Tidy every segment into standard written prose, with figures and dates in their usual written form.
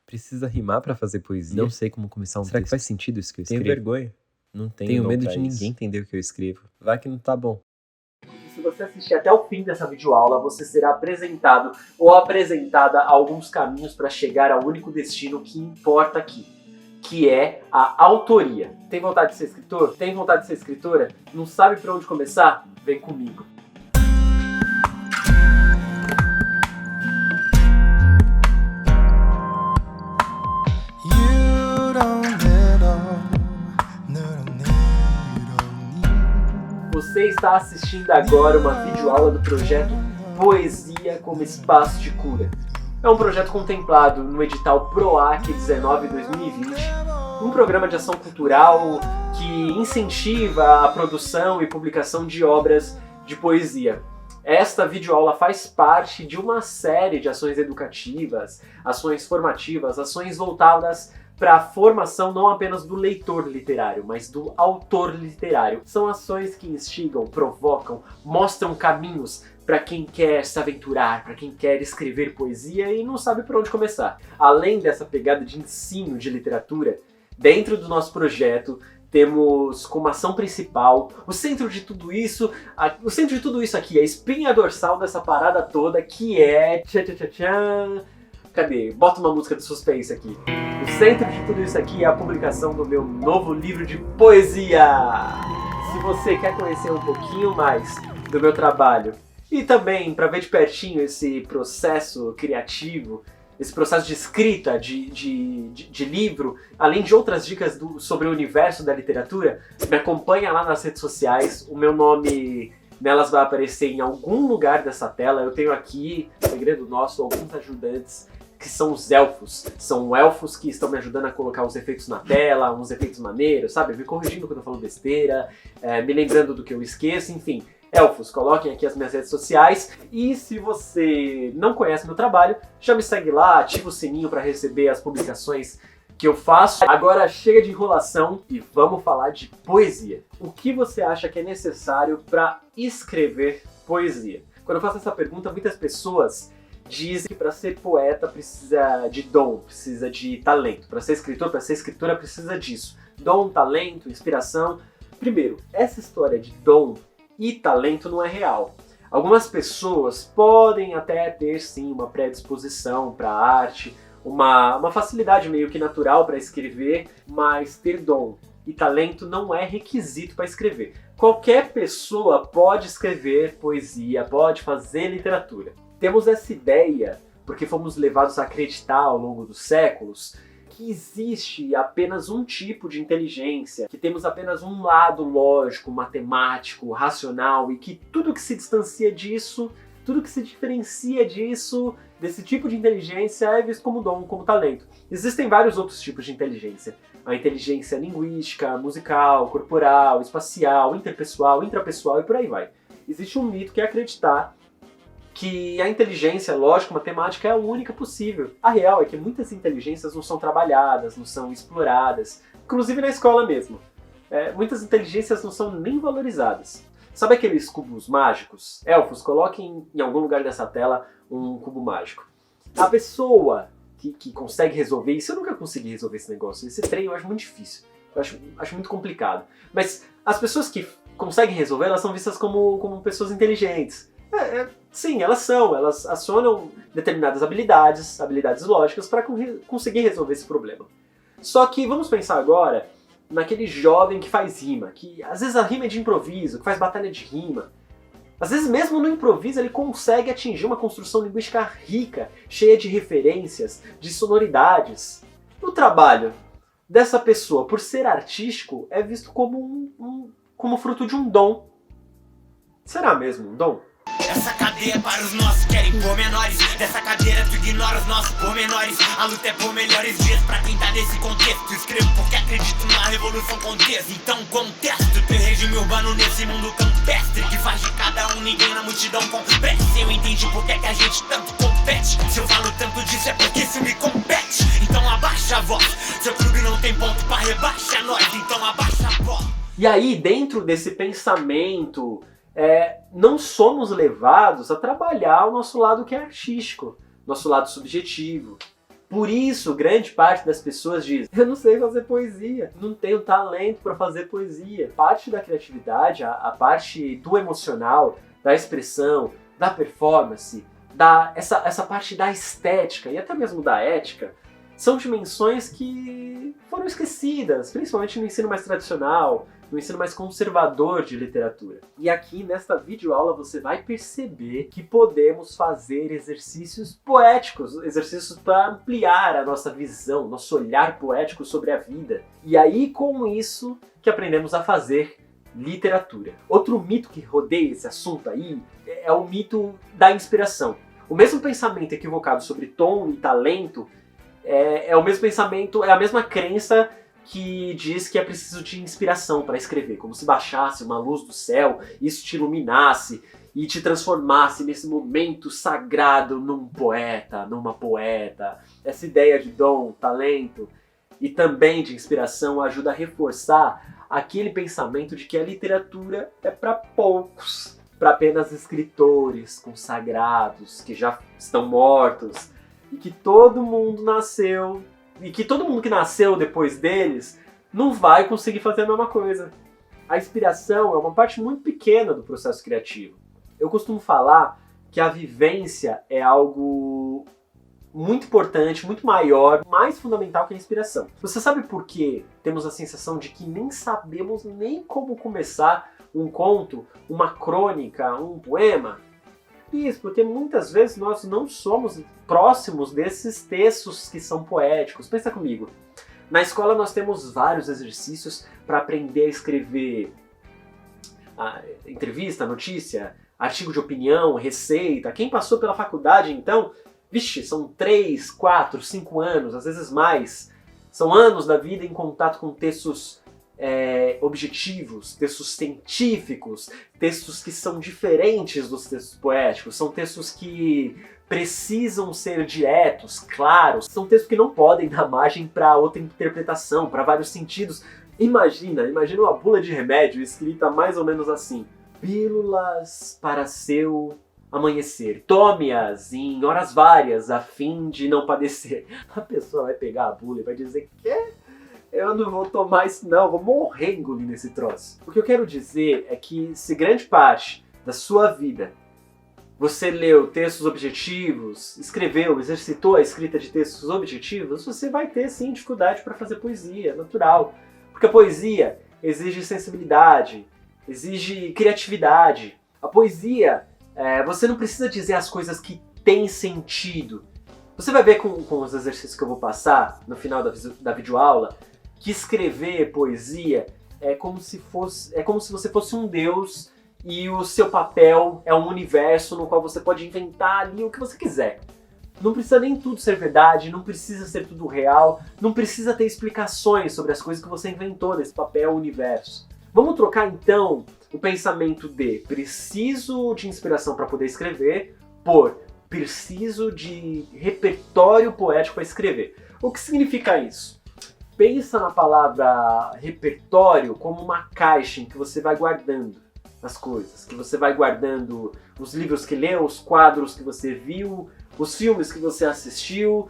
Precisa rimar pra fazer poesia? Não sei como começar um Será que texto. faz sentido isso que eu Tenho escrevo? vergonha. Não Tenho dom medo pra de isso. ninguém entender o que eu escrevo. Vai que não tá bom. Se você assistir até o fim dessa videoaula, você será apresentado ou apresentada a alguns caminhos para chegar ao único destino que importa aqui, que é a autoria. Tem vontade de ser escritor? Tem vontade de ser escritora? Não sabe por onde começar? Vem comigo. Você está assistindo agora uma videoaula do projeto Poesia como Espaço de Cura. É um projeto contemplado no edital PROAC 19-2020, um programa de ação cultural que incentiva a produção e publicação de obras de poesia. Esta videoaula faz parte de uma série de ações educativas, ações formativas, ações voltadas para a formação não apenas do leitor literário, mas do autor literário. São ações que instigam, provocam, mostram caminhos para quem quer se aventurar, para quem quer escrever poesia e não sabe por onde começar. Além dessa pegada de ensino de literatura, dentro do nosso projeto temos como ação principal o centro de tudo isso aqui, a espinha dorsal dessa parada toda, que é... Cadê? Bota uma música de suspense aqui. O centro de tudo isso aqui é a publicação do meu novo livro de poesia. Se você quer conhecer um pouquinho mais do meu trabalho e também para ver de pertinho esse processo criativo, esse processo de escrita de livro, além de outras dicas sobre o universo da literatura, me acompanha lá nas redes sociais. O meu nome nelas vai aparecer em algum lugar dessa tela. Eu tenho aqui, segredo nosso, alguns ajudantes que são os elfos. São elfos que estão me ajudando a colocar os efeitos na tela, uns efeitos maneiros, sabe? Me corrigindo quando eu falo besteira, me lembrando do que eu esqueço, enfim. Elfos, coloquem aqui as minhas redes sociais. E se você não conhece meu trabalho, já me segue lá, ativa o sininho para receber as publicações que eu faço. Agora chega de enrolação e vamos falar de poesia. O que você acha que é necessário para escrever poesia? Quando eu faço essa pergunta, muitas pessoas dizem que para ser poeta precisa de dom, precisa de talento. Para ser escritor, para ser escritora precisa disso. Dom, talento, inspiração. Primeiro, essa história de dom e talento não é real. Algumas pessoas podem até ter sim uma predisposição para a arte, uma facilidade meio que natural para escrever, mas ter dom e talento não é requisito para escrever. Qualquer pessoa pode escrever poesia, pode fazer literatura. Temos essa ideia, porque fomos levados a acreditar ao longo dos séculos, que existe apenas um tipo de inteligência, que temos apenas um lado lógico, matemático, racional, e que tudo que se distancia disso, tudo que se diferencia disso, desse tipo de inteligência, é visto como dom, como talento. Existem vários outros tipos de inteligência. A inteligência linguística, musical, corporal, espacial, interpessoal, intrapessoal e por aí vai. Existe um mito que é acreditar que a inteligência lógico-matemática é a única possível. A real é que muitas inteligências não são trabalhadas, não são exploradas, inclusive na escola mesmo. Muitas inteligências não são nem valorizadas. Sabe aqueles cubos mágicos? Elfos, coloquem em algum lugar dessa tela um cubo mágico. A pessoa que consegue resolver isso, eu nunca consegui resolver esse negócio. Esse trem eu acho muito difícil, eu acho muito complicado. Mas as pessoas que conseguem resolver, elas são vistas como pessoas inteligentes. Sim, elas acionam determinadas habilidades lógicas para conseguir resolver esse problema. Só que vamos pensar agora naquele jovem que faz rima, que às vezes a rima é de improviso, que faz batalha de rima. Às vezes mesmo no improviso ele consegue atingir uma construção linguística rica, cheia de referências, de sonoridades. O trabalho dessa pessoa, por ser artístico, é visto como fruto de um dom. Será mesmo um dom? Essa cadeia é para os nossos que querem pormenores. Dessa cadeira tu ignora os nossos pormenores. A luta é por melhores dias pra quem tá nesse contexto. Escrevo porque acredito na revolução contexto. Então contesto teu regime urbano nesse mundo campestre, que faz de cada um ninguém na multidão com pressa. Eu entendi porque é que a gente tanto compete. Se eu falo tanto disso é porque isso me compete. Então abaixa a voz. Seu clube não tem ponto pra rebaixar nós. Então abaixa a voz. E aí, dentro desse pensamento, não somos levados a trabalhar o nosso lado que é artístico, nosso lado subjetivo. Por isso, grande parte das pessoas diz: eu não sei fazer poesia, não tenho talento para fazer poesia. Parte da criatividade, a parte do emocional, da expressão, da performance, essa parte da estética e até mesmo da ética, são dimensões que foram esquecidas, principalmente no ensino mais tradicional, no ensino mais conservador de literatura. E aqui nesta videoaula você vai perceber que podemos fazer exercícios poéticos, exercícios para ampliar a nossa visão, nosso olhar poético sobre a vida. E aí com isso que aprendemos a fazer literatura. Outro mito que rodeia esse assunto aí é o mito da inspiração. O mesmo pensamento equivocado sobre tom e talento é o mesmo pensamento, é a mesma crença que diz que é preciso de inspiração para escrever, como se baixasse uma luz do céu, isso te iluminasse e te transformasse nesse momento sagrado num poeta, numa poeta. Essa ideia de dom, talento e também de inspiração ajuda a reforçar aquele pensamento de que a literatura é para poucos, para apenas escritores consagrados que já estão mortos e que todo mundo nasceu. E que todo mundo que nasceu depois deles não vai conseguir fazer a mesma coisa. A inspiração é uma parte muito pequena do processo criativo. Eu costumo falar que a vivência é algo muito importante, muito maior, mais fundamental que a inspiração. Você sabe por que temos a sensação de que nem sabemos nem como começar um conto, uma crônica, um poema? Isso, porque muitas vezes nós não somos próximos desses textos que são poéticos. Pensa comigo. Na escola nós temos vários exercícios para aprender a escrever entrevista, notícia, artigo de opinião, receita. Quem passou pela faculdade, então, vixe, são 3, 4, 5 anos, às vezes mais. São anos da vida em contato com textos objetivos, textos científicos, textos que são diferentes dos textos poéticos, são textos que precisam ser diretos, claros, são textos que não podem dar margem para outra interpretação, para vários sentidos. Imagina uma bula de remédio escrita mais ou menos assim: pílulas para seu amanhecer, tome-as em horas várias a fim de não padecer. A pessoa vai pegar a bula e vai dizer que eu não vou tomar isso não, vou morrer engolindo esse troço. O que eu quero dizer é que se grande parte da sua vida você leu textos objetivos, escreveu, exercitou a escrita de textos objetivos, você vai ter sim dificuldade para fazer poesia, natural. Porque a poesia exige sensibilidade, exige criatividade. A poesia, você não precisa dizer as coisas que têm sentido. Você vai ver com os exercícios que eu vou passar no final da videoaula, que escrever poesia é como se você fosse um deus e o seu papel é um universo no qual você pode inventar ali o que você quiser. Não precisa nem tudo ser verdade, não precisa ser tudo real, não precisa ter explicações sobre as coisas que você inventou nesse papel universo. Vamos trocar então o pensamento de preciso de inspiração para poder escrever por preciso de repertório poético para escrever. O que significa isso? Pensa na palavra repertório como uma caixa em que você vai guardando as coisas, que você vai guardando os livros que leu, os quadros que você viu, os filmes que você assistiu.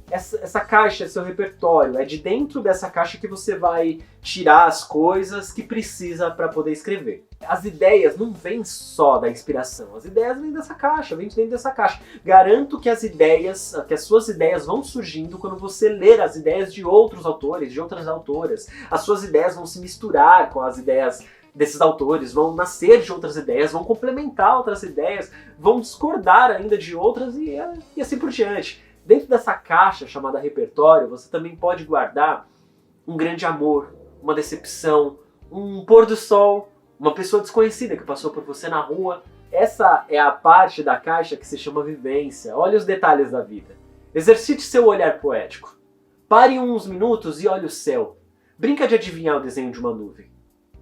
Essa caixa é seu repertório, é de dentro dessa caixa que você vai tirar as coisas que precisa para poder escrever. As ideias não vêm só da inspiração, as ideias vêm dessa caixa, vêm de dentro dessa caixa. Garanto que as suas ideias vão surgindo quando você ler as ideias de outros autores, de outras autoras. As suas ideias vão se misturar com as ideias desses autores, vão nascer de outras ideias, vão complementar outras ideias, vão discordar ainda de outras e assim por diante. Dentro dessa caixa chamada repertório, você também pode guardar um grande amor, uma decepção, um pôr do sol, uma pessoa desconhecida que passou por você na rua. Essa é a parte da caixa que se chama vivência. Olha os detalhes da vida. Exercite seu olhar poético. Pare uns minutos e olhe o céu. Brinca de adivinhar o desenho de uma nuvem.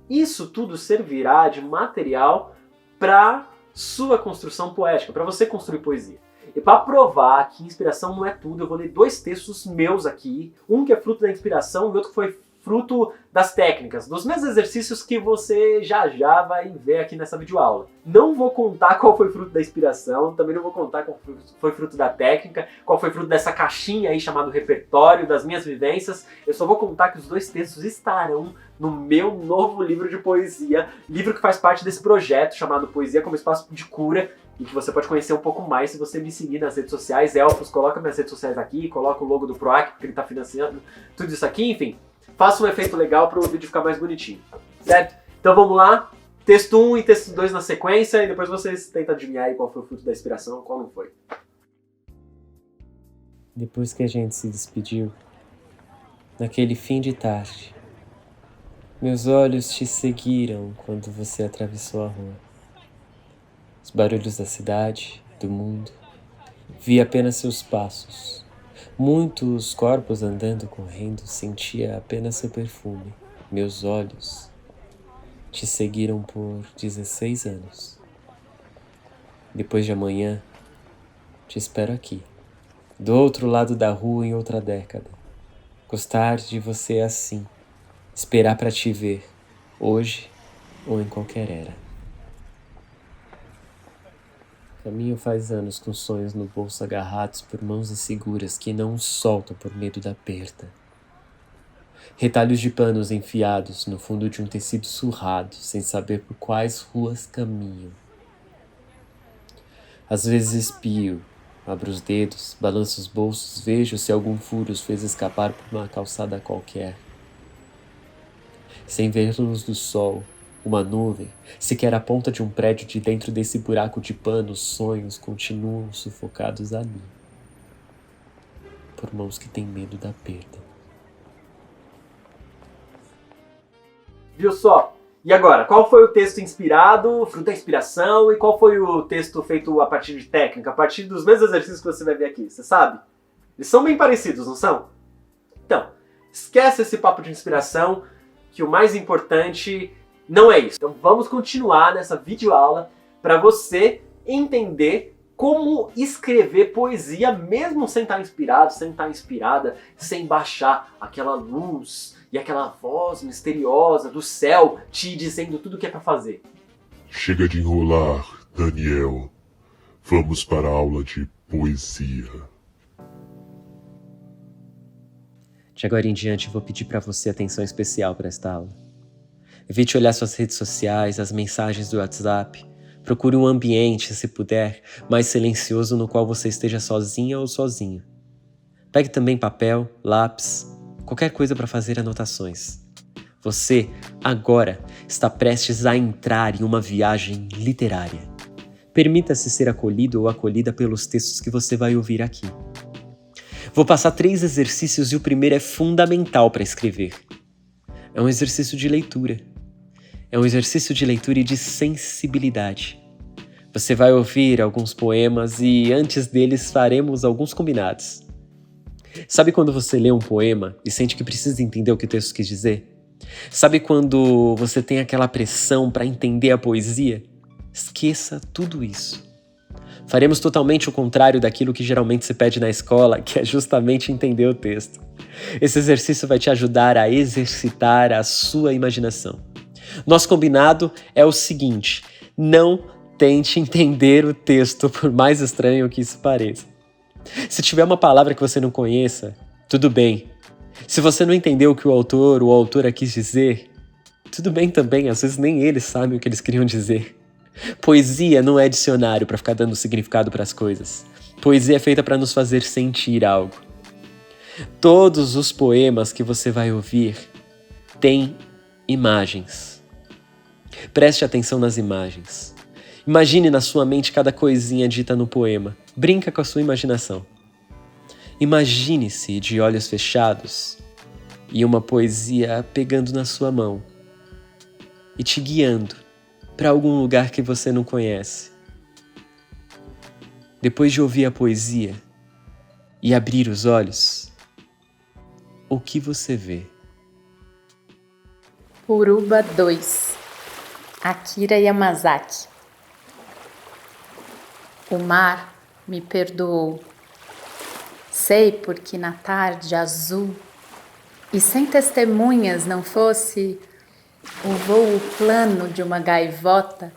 Isso tudo servirá de material para sua construção poética, para você construir poesia. E para provar que inspiração não é tudo, eu vou ler 2 textos meus aqui. Um que é fruto da inspiração e outro que foi fruto das técnicas, dos mesmos exercícios que você já vai ver aqui nessa videoaula. Não vou contar qual foi fruto da inspiração, também não vou contar qual foi fruto da técnica, qual foi fruto dessa caixinha aí chamado repertório, das minhas vivências. Eu só vou contar que os dois textos estarão no meu novo livro de poesia, livro que faz parte desse projeto chamado Poesia como Espaço de Cura, e que você pode conhecer um pouco mais se você me seguir nas redes sociais. Elfos, coloca minhas redes sociais aqui, coloca o logo do PROAC, porque ele está financiando tudo isso aqui, enfim. Faça um efeito legal para o vídeo ficar mais bonitinho, certo? Então vamos lá, texto 1 e texto 2 na sequência, e depois vocês tentam adivinhar aí qual foi o fruto da inspiração, qual não foi. Depois que a gente se despediu, naquele fim de tarde, meus olhos te seguiram quando você atravessou a rua. Os barulhos da cidade, do mundo, vi apenas seus passos. Muitos corpos andando, correndo, sentia apenas seu perfume. Meus olhos te seguiram por 16 anos. Depois de amanhã, te espero aqui, do outro lado da rua em outra década. Gostar de você assim, esperar pra te ver, hoje ou em qualquer era. Caminho faz anos com sonhos no bolso agarrados por mãos inseguras que não os soltam por medo da perda. Retalhos de panos enfiados no fundo de um tecido surrado, sem saber por quais ruas caminham. Às vezes espio, abro os dedos, balanço os bolsos, vejo se algum furo os fez escapar por uma calçada qualquer. Sem ver luz do sol, uma nuvem, sequer a ponta de um prédio de dentro desse buraco de pano, os sonhos continuam sufocados ali, por mãos que têm medo da perda. Viu só? E agora, qual foi o texto inspirado, fruto da inspiração, e qual foi o texto feito a partir de técnica, a partir dos mesmos exercícios que você vai ver aqui, você sabe? Eles são bem parecidos, não são? Então, esquece esse papo de inspiração, que o mais importante não é isso. Então vamos continuar nessa videoaula para você entender como escrever poesia mesmo sem estar inspirado, sem estar inspirada, sem baixar aquela luz e aquela voz misteriosa do céu te dizendo tudo o que é para fazer. Chega de enrolar, Daniel. Vamos para a aula de poesia. De agora em diante, eu vou pedir para você atenção especial para esta aula. Evite olhar suas redes sociais, as mensagens do WhatsApp. Procure um ambiente, se puder, mais silencioso no qual você esteja sozinha ou sozinho. Pegue também papel, lápis, qualquer coisa para fazer anotações. Você, agora, está prestes a entrar em uma viagem literária. Permita-se ser acolhido ou acolhida pelos textos que você vai ouvir aqui. Vou passar 3 exercícios e o primeiro é fundamental para escrever. É um exercício de leitura. É um exercício de leitura e de sensibilidade. Você vai ouvir alguns poemas e antes deles faremos alguns combinados. Sabe quando você lê um poema e sente que precisa entender o que o texto quis dizer? Sabe quando você tem aquela pressão para entender a poesia? Esqueça tudo isso. Faremos totalmente o contrário daquilo que geralmente se pede na escola, que é justamente entender o texto. Esse exercício vai te ajudar a exercitar a sua imaginação. Nosso combinado é o seguinte: não tente entender o texto, por mais estranho que isso pareça. Se tiver uma palavra que você não conheça, tudo bem. Se você não entendeu o que o autor ou a autora quis dizer, tudo bem também, às vezes nem eles sabem o que eles queriam dizer. Poesia não é dicionário para ficar dando significado para as coisas. Poesia é feita para nos fazer sentir algo. Todos os poemas que você vai ouvir têm imagens. Preste atenção nas imagens. Imagine na sua mente cada coisinha dita no poema. Brinca com a sua imaginação. Imagine-se de olhos fechados e uma poesia pegando na sua mão e te guiando para algum lugar que você não conhece. Depois de ouvir a poesia e abrir os olhos, o que você vê? Uruba 2, Akira Yamazaki. O mar me perdoou. Sei porque na tarde azul E sem testemunhas não fosse o voo plano de uma gaivota,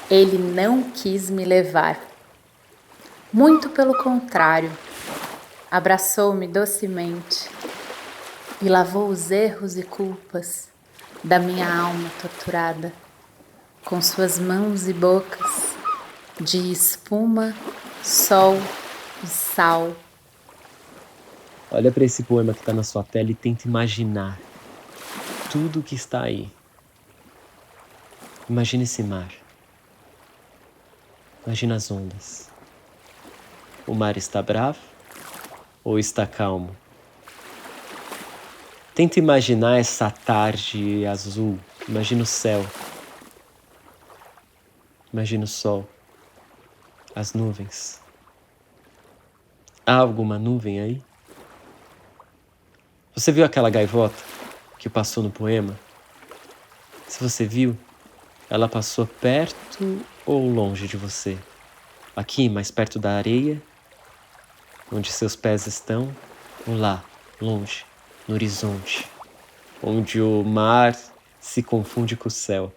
ele não quis me levar. Muito pelo contrário, abraçou-me docemente e lavou os erros e culpas da minha alma torturada com suas mãos e bocas de espuma, sol e sal. Olha para esse poema que está na sua tela e tenta imaginar tudo o que está aí. Imagina esse mar. Imagina as ondas. O mar está bravo ou está calmo? Tenta imaginar essa tarde azul. Imagina o céu. Imagina o sol. As nuvens. Há alguma nuvem aí? Você viu aquela gaivota que passou no poema? Se você viu, ela passou perto ou longe de você? Aqui, mais perto da areia, onde seus pés estão, ou lá, longe, no horizonte, onde o mar se confunde com o céu.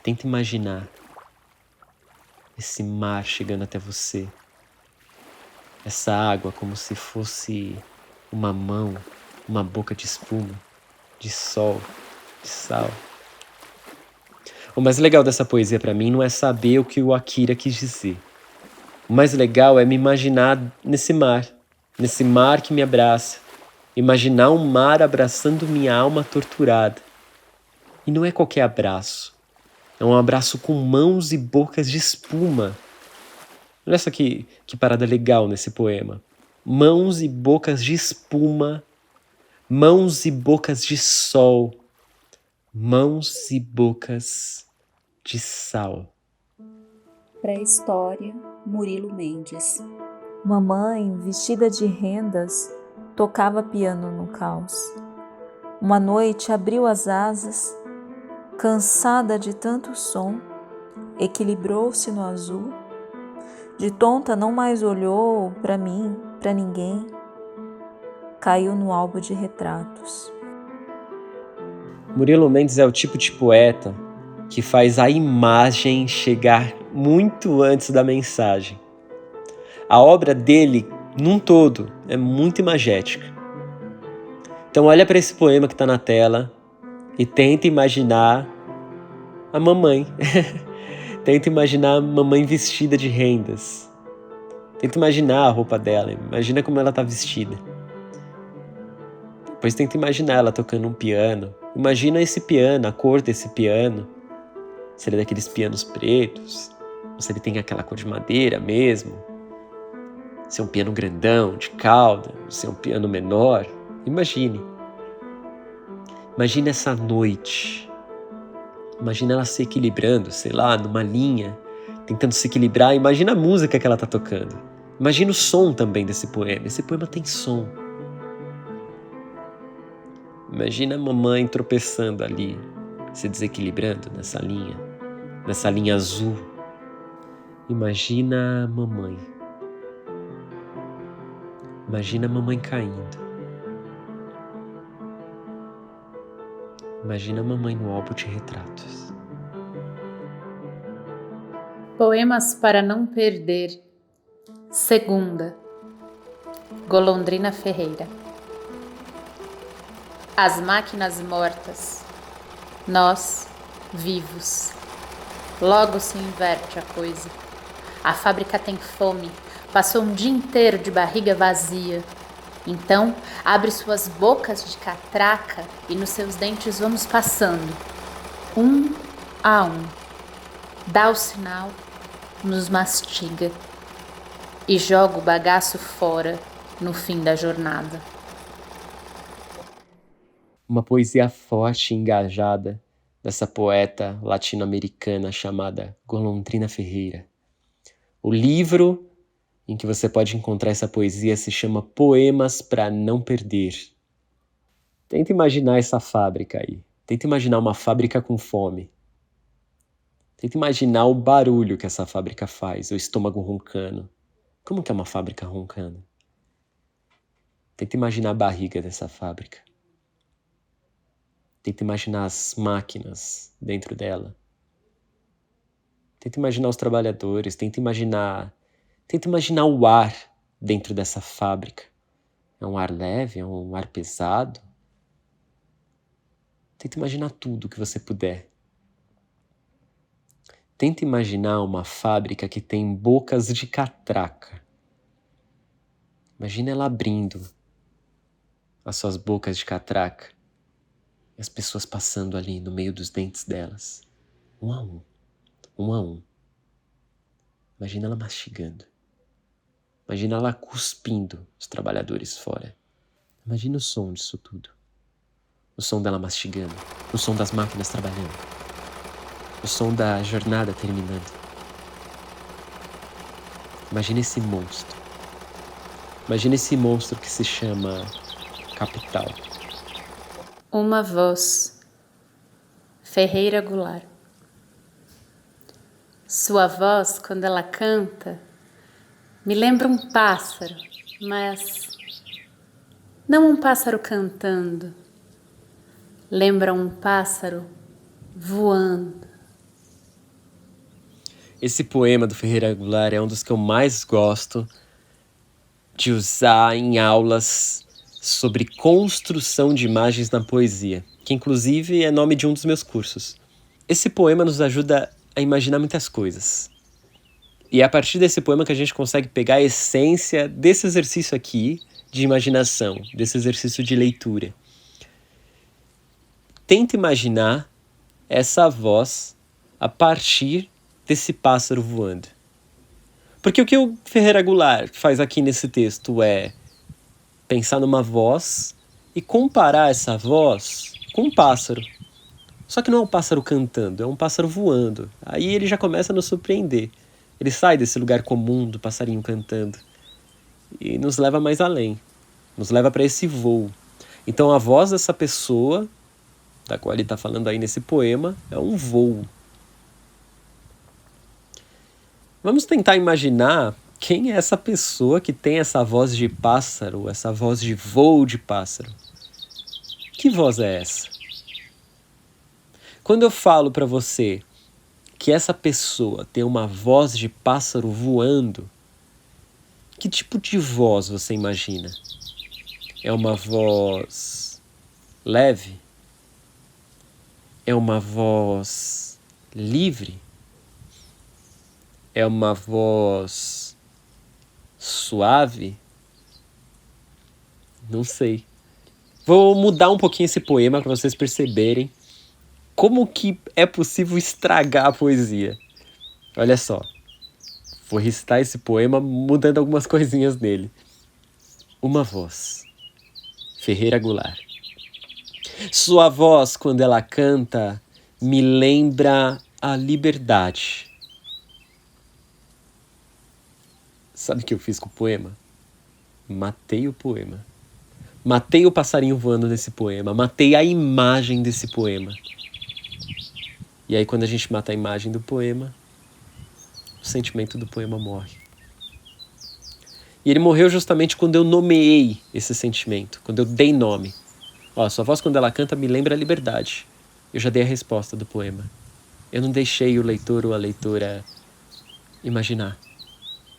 Tenta imaginar esse mar chegando até você. Essa água como se fosse uma mão, uma boca de espuma, de sol, de sal. O mais legal dessa poesia para mim não é saber o que o Akira quis dizer. O mais legal é me imaginar nesse mar que me abraça. Imaginar um mar abraçando minha alma torturada. E não é qualquer abraço. É um abraço com mãos e bocas de espuma. Olha só que parada legal nesse poema. Mãos e bocas de espuma, mãos e bocas de sol, mãos e bocas de sal. Pré-história, Murilo Mendes. Mamãe, vestida de rendas, tocava piano no caos. Uma noite abriu as asas, cansada de tanto som, equilibrou-se no azul. De tonta não mais olhou para mim, para ninguém. Caiu no álbum de retratos. Murilo Mendes é o tipo de poeta que faz a imagem chegar muito antes da mensagem. A obra dele, num todo, é muito imagética. Então olha para esse poema que está na tela e tenta imaginar a mamãe. Tenta imaginar a mamãe vestida de rendas. Tenta imaginar a roupa dela. Imagina como ela está vestida. Depois tenta imaginar ela tocando um piano. Imagina esse piano, a cor desse piano. Se ele é daqueles pianos pretos. Ou se ele tem aquela cor de madeira mesmo. Se é um piano grandão, de cauda. Ou se é um piano menor. Imagine. Imagine essa noite. Imagina ela se equilibrando, sei lá, numa linha, tentando se equilibrar. Imagina a música que ela está tocando. Imagina o som também desse poema. Esse poema tem som. Imagina a mamãe tropeçando ali, se desequilibrando nessa linha azul. Imagina a mamãe. Imagina a mamãe caindo. Imagina a mamãe no álbum de retratos. Poemas para não perder. Segunda. Golondrina Ferreira. As máquinas mortas. Nós, vivos. Logo se inverte a coisa. A fábrica tem fome. Passou um dia inteiro de barriga vazia. Então, abre suas bocas de catraca e nos seus dentes vamos passando, um a um. Dá o sinal, nos mastiga e joga o bagaço fora no fim da jornada. Uma poesia forte e engajada dessa poeta latino-americana chamada Golondrina Ferreira. O livro em que você pode encontrar essa poesia se chama Poemas para Não Perder. Tenta imaginar essa fábrica aí. Tenta imaginar uma fábrica com fome. Tenta imaginar o barulho que essa fábrica faz, o estômago roncando. Como que é uma fábrica roncando? Tenta imaginar a barriga dessa fábrica. Tenta imaginar as máquinas dentro dela. Tenta imaginar os trabalhadores. Tenta imaginar o ar dentro dessa fábrica. É um ar leve? É um ar pesado? Tenta imaginar tudo que você puder. Tenta imaginar uma fábrica que tem bocas de catraca. Imagina ela abrindo as suas bocas de catraca e as pessoas passando ali no meio dos dentes delas, um a um, um a um. Imagina ela mastigando. Imagina ela cuspindo os trabalhadores fora. Imagina o som disso tudo. O som dela mastigando, o som das máquinas trabalhando, o som da jornada terminando. Imagina esse monstro. Imagina esse monstro que se chama capital. Uma voz. Ferreira Goulart. Sua voz, quando ela canta, me lembra um pássaro, mas não um pássaro cantando. Lembra um pássaro voando. Esse poema do Ferreira Goulart é um dos que eu mais gosto de usar em aulas sobre construção de imagens na poesia, que inclusive é nome de um dos meus cursos. Esse poema nos ajuda a imaginar muitas coisas. E é a partir desse poema que a gente consegue pegar a essência desse exercício aqui de imaginação, desse exercício de leitura. Tenta imaginar essa voz a partir desse pássaro voando. Porque o que o Ferreira Goulart faz aqui nesse texto é pensar numa voz e comparar essa voz com um pássaro. Só que não é um pássaro cantando, é um pássaro voando. Aí ele já começa a nos surpreender. Ele sai desse lugar comum do passarinho cantando e nos leva mais além. Nos leva para esse voo. Então a voz dessa pessoa, da qual ele está falando aí nesse poema, é um voo. Vamos tentar imaginar quem é essa pessoa que tem essa voz de pássaro, essa voz de voo de pássaro. Que voz é essa? Quando eu falo para você que essa pessoa tem uma voz de pássaro voando, que tipo de voz você imagina? É uma voz leve? É uma voz livre? É uma voz suave? Não sei. Vou mudar um pouquinho esse poema para vocês perceberem como que é possível estragar a poesia. Olha só. Vou recitar esse poema mudando algumas coisinhas nele. Uma voz. Ferreira Goulart. Sua voz, quando ela canta, me lembra a liberdade. Sabe o que eu fiz com o poema? Matei o poema. Matei o passarinho voando nesse poema. Matei a imagem desse poema. E aí, quando a gente mata a imagem do poema, o sentimento do poema morre. E ele morreu justamente quando eu nomeei esse sentimento, quando eu dei nome. Ó, sua voz, quando ela canta, me lembra a liberdade. Eu já dei a resposta do poema. Eu não deixei o leitor ou a leitora imaginar.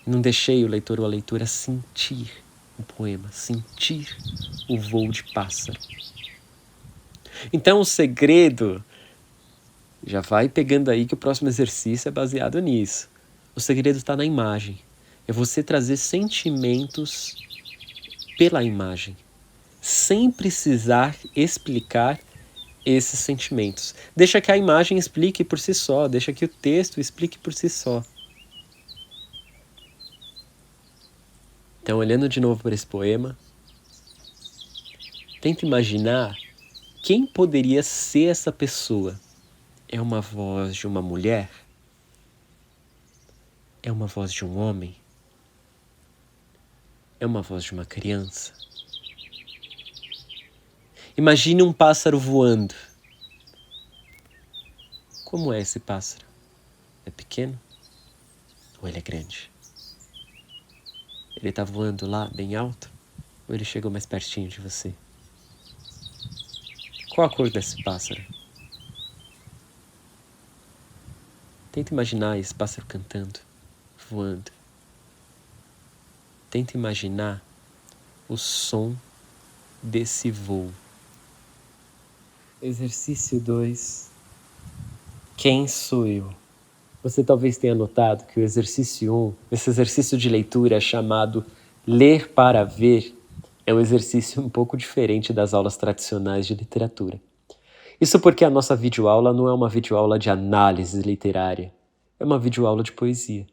Não deixei o leitor ou a leitora sentir o poema, sentir o voo de pássaro. Então o segredo, já vai pegando aí que o próximo exercício é baseado nisso. O segredo está na imagem. É você trazer sentimentos pela imagem, sem precisar explicar esses sentimentos. Deixa que a imagem explique por si só, deixa que o texto explique por si só. Então, olhando de novo para esse poema, tenta imaginar quem poderia ser essa pessoa. É uma voz de uma mulher? É uma voz de um homem? É uma voz de uma criança? Imagine um pássaro voando. Como é esse pássaro? É pequeno? Ou ele é grande? Ele está voando lá, bem alto? Ou ele chegou mais pertinho de você? Qual a cor desse pássaro? Tenta imaginar esse pássaro cantando, voando. Tenta imaginar o som desse voo. Exercício 2. Quem sou eu? Você talvez tenha notado que o exercício 1, esse exercício de leitura chamado Ler para Ver, é um exercício um pouco diferente das aulas tradicionais de literatura. Isso porque a nossa videoaula não é uma videoaula de análise literária, é uma videoaula de poesia.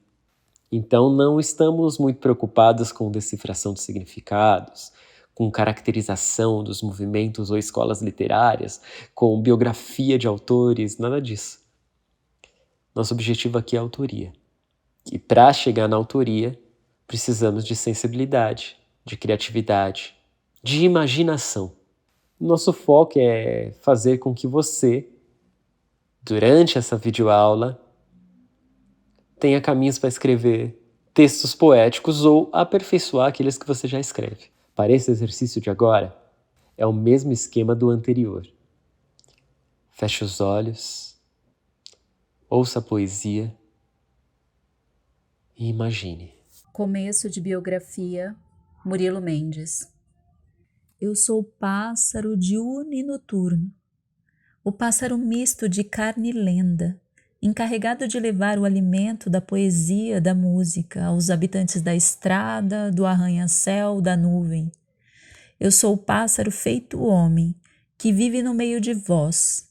Então não estamos muito preocupados com decifração de significados, com caracterização dos movimentos ou escolas literárias, com biografia de autores, nada disso. Nosso objetivo aqui é a autoria. E para chegar na autoria, precisamos de sensibilidade, de criatividade, de imaginação. Nosso foco é fazer com que você, durante essa videoaula, tenha caminhos para escrever textos poéticos ou aperfeiçoar aqueles que você já escreve. Para esse exercício de agora, é o mesmo esquema do anterior. Feche os olhos, ouça a poesia e imagine. Começo de biografia, Murilo Mendes. Eu sou o pássaro diurno e noturno, o pássaro misto de carne e lenda, encarregado de levar o alimento da poesia, da música, aos habitantes da estrada, do arranha-céu, da nuvem. Eu sou o pássaro feito homem, que vive no meio de vós.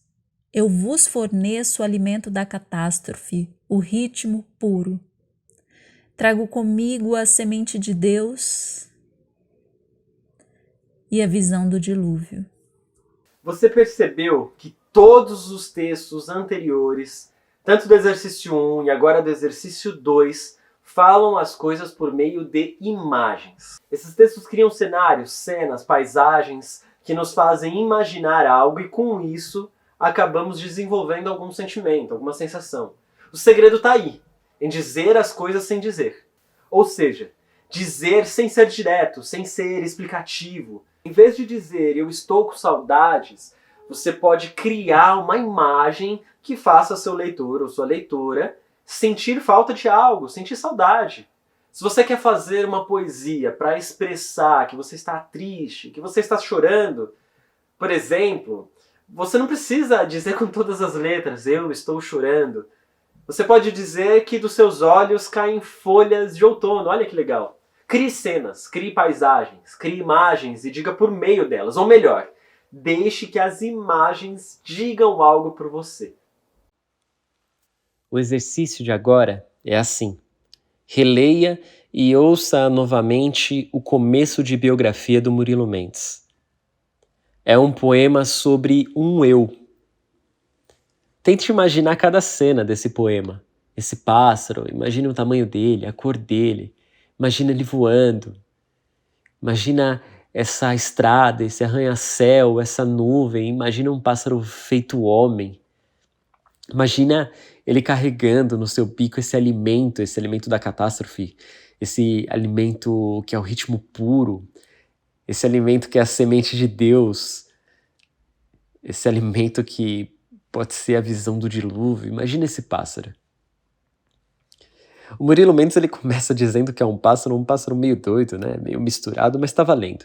Eu vos forneço o alimento da catástrofe, o ritmo puro. Trago comigo a semente de Deus e a visão do dilúvio. Você percebeu que todos os textos anteriores, tanto do exercício 1 e agora do exercício 2, falam as coisas por meio de imagens. Esses textos criam cenários, cenas, paisagens que nos fazem imaginar algo e com isso acabamos desenvolvendo algum sentimento, alguma sensação. O segredo está aí, em dizer as coisas sem dizer. Ou seja, dizer sem ser direto, sem ser explicativo. Em vez de dizer eu estou com saudades, você pode criar uma imagem que faça seu leitor ou sua leitora sentir falta de algo, sentir saudade. Se você quer fazer uma poesia para expressar que você está triste, que você está chorando, por exemplo, você não precisa dizer com todas as letras eu estou chorando. Você pode dizer que dos seus olhos caem folhas de outono. Olha que legal. Crie cenas, crie paisagens, crie imagens e diga por meio delas. Ou melhor, deixe que as imagens digam algo por você. O exercício de agora é assim. Releia e ouça novamente o começo de biografia do Murilo Mendes. É um poema sobre um eu. Tente imaginar cada cena desse poema. Esse pássaro, imagine o tamanho dele, a cor dele. Imagina ele voando. Imagina essa estrada, esse arranha-céu, essa nuvem. Imagina um pássaro feito homem. Imagina ele carregando no seu bico esse alimento da catástrofe, esse alimento que é o ritmo puro, esse alimento que é a semente de Deus, esse alimento que pode ser a visão do dilúvio. Imagina esse pássaro. O Murilo Mendes ele começa dizendo que é um pássaro meio doido, né? Meio misturado, mas tá valendo.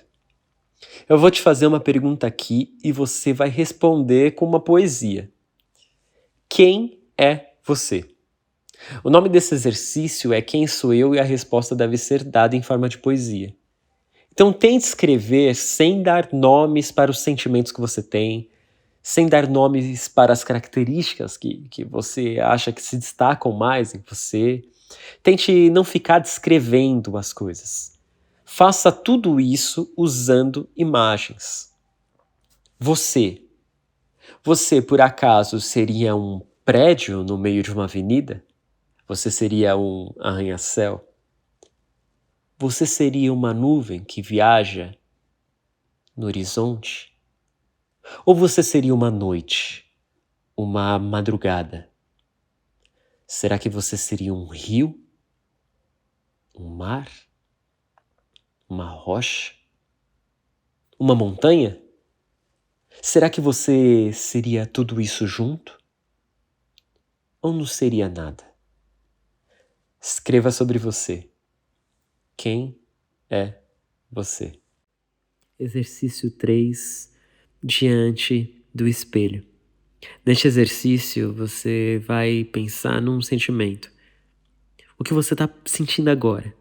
Eu vou te fazer uma pergunta aqui e você vai responder com uma poesia. Quem é você? O nome desse exercício é Quem sou eu? E a resposta deve ser dada em forma de poesia. Então tente escrever sem dar nomes para os sentimentos que você tem, sem dar nomes para as características que você acha que se destacam mais em você. Tente não ficar descrevendo as coisas. Faça tudo isso usando imagens. Você por acaso seria um prédio no meio de uma avenida? Você seria um arranha-céu? Você seria uma nuvem que viaja no horizonte? Ou você seria uma noite, uma madrugada? Será que você seria um rio? Um mar? Uma rocha? Uma montanha? Será que você seria tudo isso junto? Ou não seria nada? Escreva sobre você. Quem é você? Exercício 3, diante do espelho. Neste exercício, você vai pensar num sentimento. O que você está sentindo agora?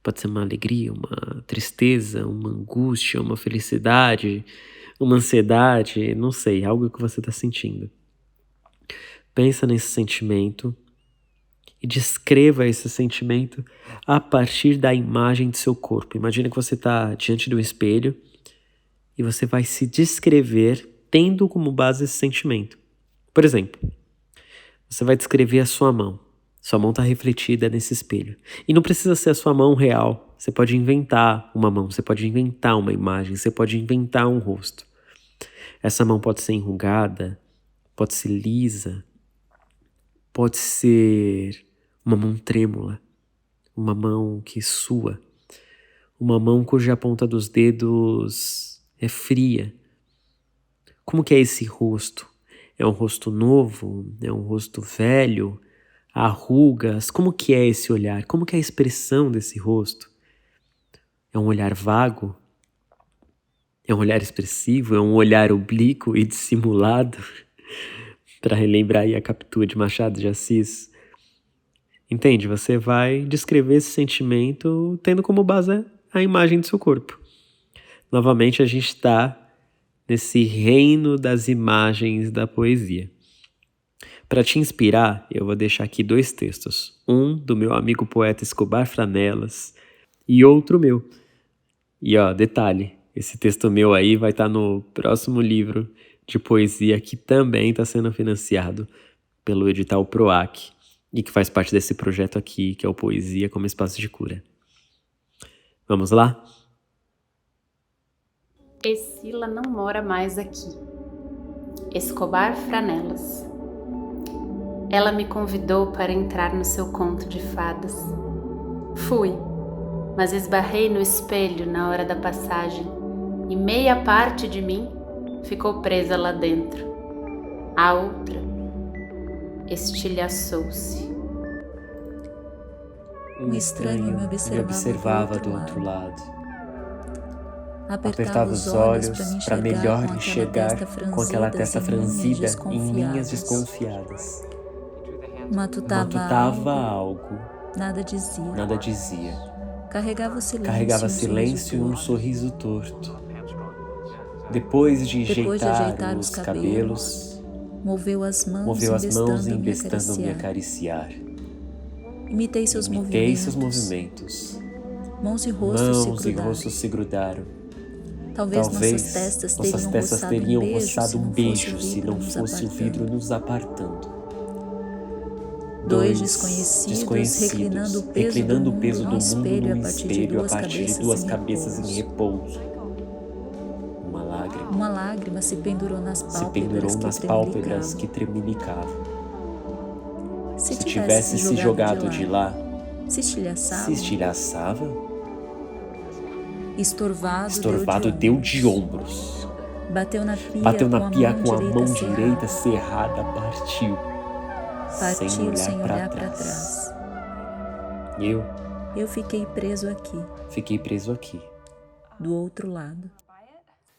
Pode ser uma alegria, uma tristeza, uma angústia, uma felicidade, uma ansiedade, não sei, algo que você está sentindo. Pensa nesse sentimento e descreva esse sentimento a partir da imagem do seu corpo. Imagina que você está diante do espelho e você vai se descrever tendo como base esse sentimento. Por exemplo, você vai descrever a sua mão. Sua mão está refletida nesse espelho. E não precisa ser a sua mão real. Você pode inventar uma mão, você pode inventar uma imagem, você pode inventar um rosto. Essa mão pode ser enrugada, pode ser lisa, pode ser uma mão trêmula, uma mão que sua, uma mão cuja ponta dos dedos é fria. Como que é esse rosto? É um rosto novo? É um rosto velho? Há rugas? Como que é esse olhar? Como que é a expressão desse rosto? É um olhar vago? É um olhar expressivo? É um olhar oblíquo e dissimulado? Para relembrar aí a Capitu de Machado de Assis. Entende? Você vai descrever esse sentimento tendo como base a imagem do seu corpo. Novamente, a gente está nesse reino das imagens da poesia. Para te inspirar, eu vou deixar aqui 2 textos. Um do meu amigo poeta Escobar Franelas e outro meu. E detalhe, esse texto meu aí vai estar no próximo livro de poesia que também está sendo financiado pelo edital PROAC e que faz parte desse projeto aqui, que é o Poesia como Espaço de Cura. Vamos lá? Escila não mora mais aqui. Escobar Franelas. Ela me convidou para entrar no seu conto de fadas. Fui, mas esbarrei no espelho na hora da passagem e meia parte de mim ficou presa lá dentro. A outra estilhaçou-se. Um estranho me observava do outro lado. Apertava os olhos para melhor enxergar com aquela testa franzida em linhas desconfiadas. Matutava algo. Nada dizia. Carregava silêncio e um sorriso torto. Depois de ajeitar os cabelos, moveu as mãos embestando-me a acariciar. Imitei seus movimentos. Mãos e rostos se grudaram. Talvez nossas testas teriam roçado um beijo se não fosse o vidro nos apartando. 2 desconhecidos reclinando o peso do mundo no espelho a partir de 2 cabeças em repouso. Uma lágrima se pendurou nas pálpebras que tremelicavam. Se tivesse se jogado de lá, se estilhaçava? Estorvado deu de ombros. Bateu na pia com a mão direita cerrada, partiu sem olhar para trás. Eu fiquei preso aqui. Do outro lado.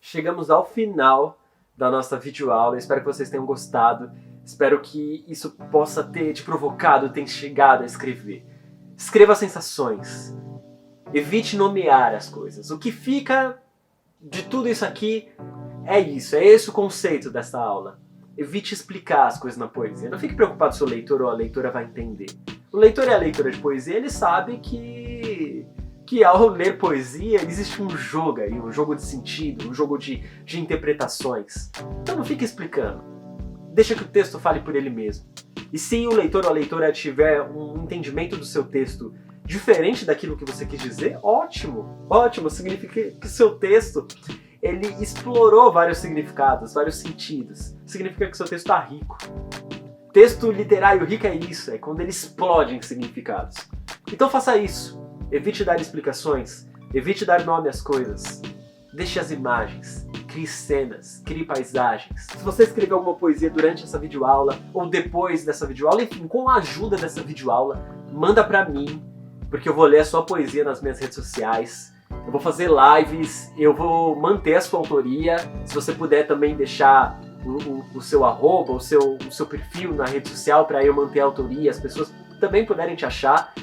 Chegamos ao final da nossa videoaula. Espero que vocês tenham gostado. Espero que isso possa ter te provocado, ter chegado a escrever. Escreva sensações. Evite nomear as coisas. O que fica de tudo isso aqui é isso. É esse o conceito dessa aula. Evite explicar as coisas na poesia. Não fique preocupado se o leitor ou a leitora vai entender. O leitor e a leitora de poesia, ele sabe que ao ler poesia existe um jogo aí, um jogo de sentido, um jogo de interpretações. Então não fique explicando. Deixa que o texto fale por ele mesmo. E se o leitor ou a leitora tiver um entendimento do seu texto diferente daquilo que você quis dizer, ótimo, ótimo. Significa que o seu texto, ele explorou vários significados, vários sentidos. Significa que o seu texto está rico. Texto literário rico é isso, é quando ele explode em significados. Então faça isso. Evite dar explicações, evite dar nome às coisas. deixe as imagens, crie cenas, crie paisagens. Se você escrever alguma poesia durante essa videoaula ou depois dessa videoaula, enfim, com a ajuda dessa videoaula, manda pra mim, porque eu vou ler a sua poesia nas minhas redes sociais. Eu vou fazer lives, eu vou manter a sua autoria. Se você puder também deixar o seu arroba, o seu perfil na rede social para eu manter a autoria, as pessoas também puderem te achar.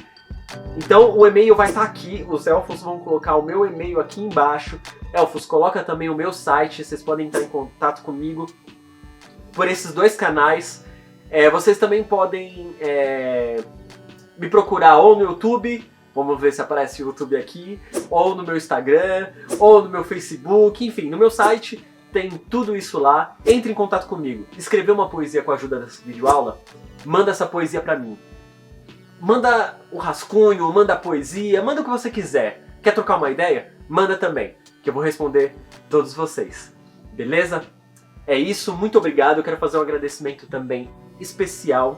Então o e-mail vai estar aqui, os elfos vão colocar o meu e-mail aqui embaixo. Elfos, coloca também o meu site, vocês podem entrar em contato comigo por esses dois canais. Vocês também podem me procurar ou no YouTube, vamos ver se aparece o YouTube aqui, ou no meu Instagram, ou no meu Facebook, enfim, no meu site tem tudo isso lá. Entre em contato comigo. Escrever uma poesia com a ajuda dessa videoaula, manda essa poesia pra mim. Manda o rascunho, manda a poesia, manda o que você quiser. Quer trocar uma ideia? Manda também, que eu vou responder todos vocês. Beleza? É isso, muito obrigado. Eu quero fazer um agradecimento também especial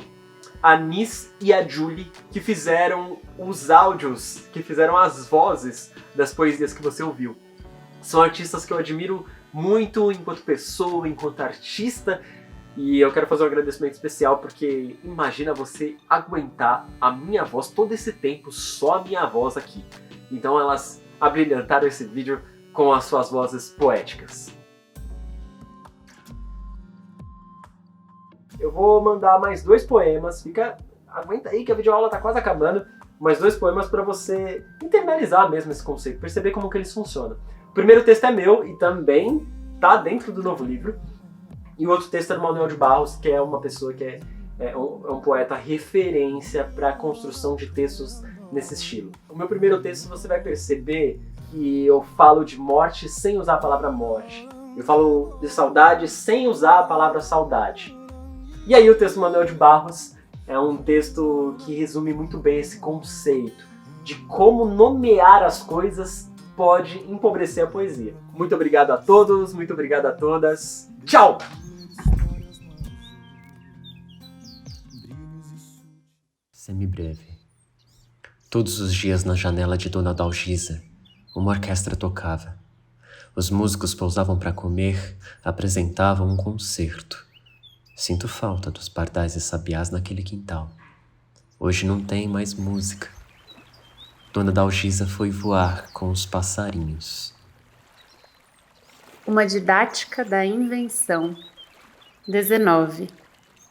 a Nis e a Julie, que fizeram os áudios, que fizeram as vozes das poesias que você ouviu. São artistas que eu admiro muito enquanto pessoa, enquanto artista, e eu quero fazer um agradecimento especial porque imagina você aguentar a minha voz todo esse tempo, só a minha voz aqui. Então elas abrilhantaram esse vídeo com as suas vozes poéticas. Eu vou mandar mais 2 poemas, aguenta aí que a videoaula tá quase acabando, mais 2 poemas para você internalizar mesmo esse conceito, perceber como que eles funcionam. O primeiro texto é meu e também tá dentro do novo livro, e o outro texto é do Manuel de Barros, que é uma pessoa que é um poeta referência para a construção de textos nesse estilo. O meu primeiro texto você vai perceber que eu falo de morte sem usar a palavra morte, eu falo de saudade sem usar a palavra saudade. E aí o texto do Manuel de Barros é um texto que resume muito bem esse conceito de como nomear as coisas pode empobrecer a poesia. Muito obrigado a todos, muito obrigado a todas. Tchau! Semibreve. Todos os dias na janela de Dona Dalgisa, uma orquestra tocava. Os músicos pousavam para comer, apresentavam um concerto. Sinto falta dos pardais e sabiás naquele quintal. Hoje não tem mais música. Dona Dalgisa foi voar com os passarinhos. Uma didática da invenção. 19.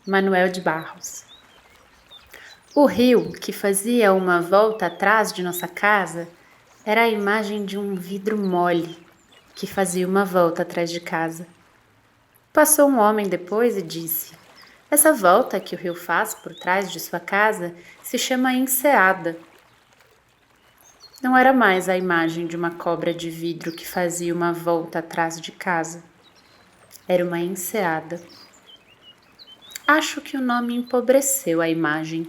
Manuel de Barros. O rio que fazia uma volta atrás de nossa casa era a imagem de um vidro mole que fazia uma volta atrás de casa. Passou um homem depois e disse: essa volta que o rio faz por trás de sua casa se chama enseada. Não era mais a imagem de uma cobra de vidro que fazia uma volta atrás de casa. Era uma enseada. Acho que o nome empobreceu a imagem.